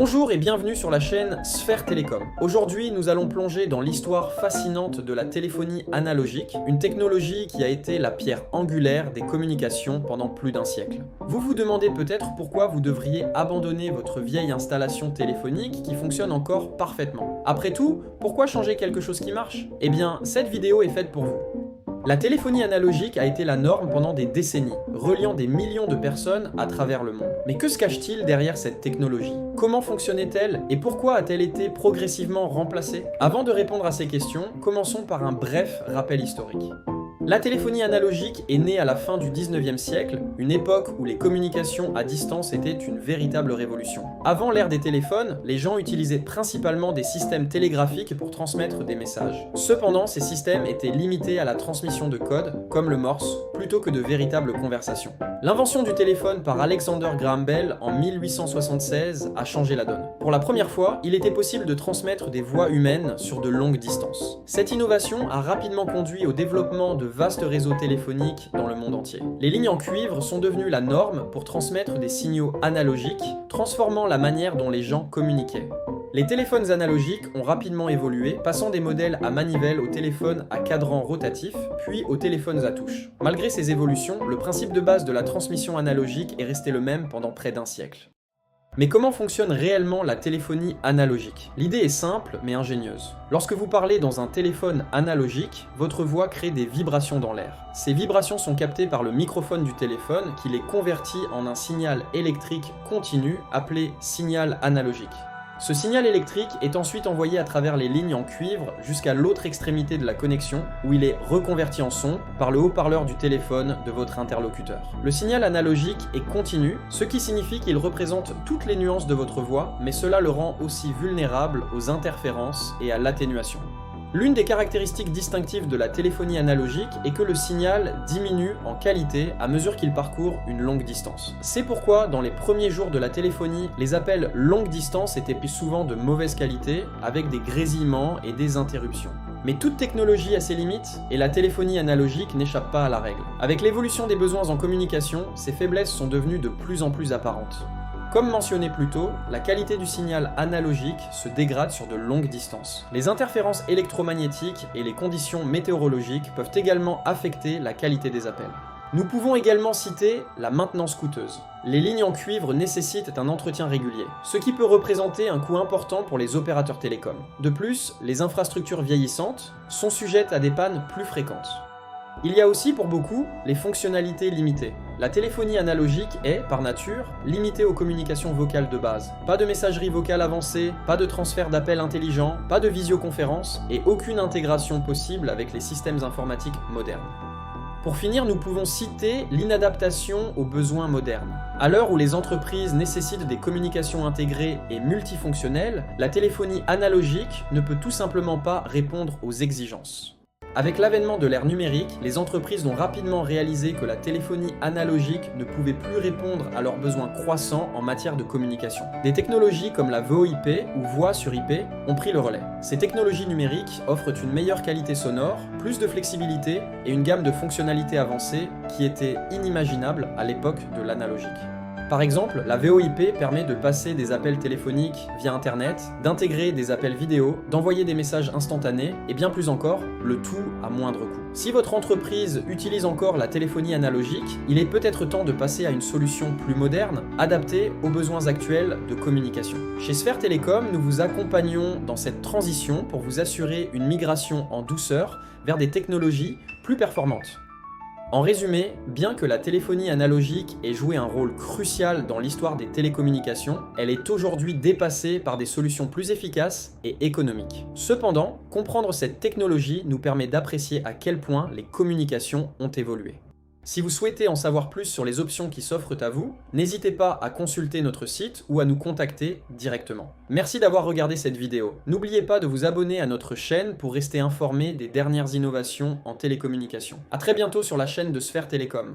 Bonjour et bienvenue sur la chaîne Sphère Télécom. Aujourd'hui, nous allons plonger dans l'histoire fascinante de la téléphonie analogique, une technologie qui a été la pierre angulaire des communications pendant plus d'un siècle. Vous vous demandez peut-être pourquoi vous devriez abandonner votre vieille installation téléphonique qui fonctionne encore parfaitement. Après tout, pourquoi changer quelque chose qui marche? Eh bien, cette vidéo est faite pour vous. La téléphonie analogique a été la norme pendant des décennies, reliant des millions de personnes à travers le monde. Mais que se cache-t-il derrière cette technologie? Comment fonctionnait-elle et pourquoi a-t-elle été progressivement remplacée? Avant de répondre à ces questions, commençons par un bref rappel historique. La téléphonie analogique est née à la fin du 19e siècle, une époque où les communications à distance étaient une véritable révolution. Avant l'ère des téléphones, les gens utilisaient principalement des systèmes télégraphiques pour transmettre des messages. Cependant, ces systèmes étaient limités à la transmission de codes, comme le Morse, plutôt que de véritables conversations. L'invention du téléphone par Alexander Graham Bell en 1876 a changé la donne. Pour la première fois, il était possible de transmettre des voix humaines sur de longues distances. Cette innovation a rapidement conduit au développement de vastes réseaux téléphoniques dans le monde entier. Les lignes en cuivre sont devenues la norme pour transmettre des signaux analogiques, transformant la manière dont les gens communiquaient. Les téléphones analogiques ont rapidement évolué, passant des modèles à manivelle aux téléphones à cadran rotatif, puis aux téléphones à touche. Malgré ces évolutions, le principe de base de la transmission analogique est resté le même pendant près d'un siècle. Mais comment fonctionne réellement la téléphonie analogique? L'idée est simple mais ingénieuse. Lorsque vous parlez dans un téléphone analogique, votre voix crée des vibrations dans l'air. Ces vibrations sont captées par le microphone du téléphone qui les convertit en un signal électrique continu appelé signal analogique. Ce signal électrique est ensuite envoyé à travers les lignes en cuivre jusqu'à l'autre extrémité de la connexion où il est reconverti en son par le haut-parleur du téléphone de votre interlocuteur. Le signal analogique est continu, ce qui signifie qu'il représente toutes les nuances de votre voix, mais cela le rend aussi vulnérable aux interférences et à l'atténuation. L'une des caractéristiques distinctives de la téléphonie analogique est que le signal diminue en qualité à mesure qu'il parcourt une longue distance. C'est pourquoi, dans les premiers jours de la téléphonie, les appels longue distance étaient plus souvent de mauvaise qualité, avec des grésillements et des interruptions. Mais toute technologie a ses limites, et la téléphonie analogique n'échappe pas à la règle. Avec l'évolution des besoins en communication, ces faiblesses sont devenues de plus en plus apparentes. Comme mentionné plus tôt, la qualité du signal analogique se dégrade sur de longues distances. Les interférences électromagnétiques et les conditions météorologiques peuvent également affecter la qualité des appels. Nous pouvons également citer la maintenance coûteuse. Les lignes en cuivre nécessitent un entretien régulier, ce qui peut représenter un coût important pour les opérateurs télécoms. De plus, les infrastructures vieillissantes sont sujettes à des pannes plus fréquentes. Il y a aussi pour beaucoup les fonctionnalités limitées. La téléphonie analogique est, par nature, limitée aux communications vocales de base. Pas de messagerie vocale avancée, pas de transfert d'appels intelligents, pas de visioconférence et aucune intégration possible avec les systèmes informatiques modernes. Pour finir, nous pouvons citer l'inadaptation aux besoins modernes. À l'heure où les entreprises nécessitent des communications intégrées et multifonctionnelles, la téléphonie analogique ne peut tout simplement pas répondre aux exigences. Avec l'avènement de l'ère numérique, les entreprises ont rapidement réalisé que la téléphonie analogique ne pouvait plus répondre à leurs besoins croissants en matière de communication. Des technologies comme la VoIP ou voix sur IP ont pris le relais. Ces technologies numériques offrent une meilleure qualité sonore, plus de flexibilité et une gamme de fonctionnalités avancées qui étaient inimaginables à l'époque de l'analogique. Par exemple, la VoIP permet de passer des appels téléphoniques via Internet, d'intégrer des appels vidéo, d'envoyer des messages instantanés et bien plus encore, le tout à moindre coût. Si votre entreprise utilise encore la téléphonie analogique, il est peut-être temps de passer à une solution plus moderne, adaptée aux besoins actuels de communication. Chez Sphère Télécom, nous vous accompagnons dans cette transition pour vous assurer une migration en douceur vers des technologies plus performantes. En résumé, bien que la téléphonie analogique ait joué un rôle crucial dans l'histoire des télécommunications, elle est aujourd'hui dépassée par des solutions plus efficaces et économiques. Cependant, comprendre cette technologie nous permet d'apprécier à quel point les communications ont évolué. Si vous souhaitez en savoir plus sur les options qui s'offrent à vous, n'hésitez pas à consulter notre site ou à nous contacter directement. Merci d'avoir regardé cette vidéo. N'oubliez pas de vous abonner à notre chaîne pour rester informé des dernières innovations en télécommunications. À très bientôt sur la chaîne de Sphère Télécom.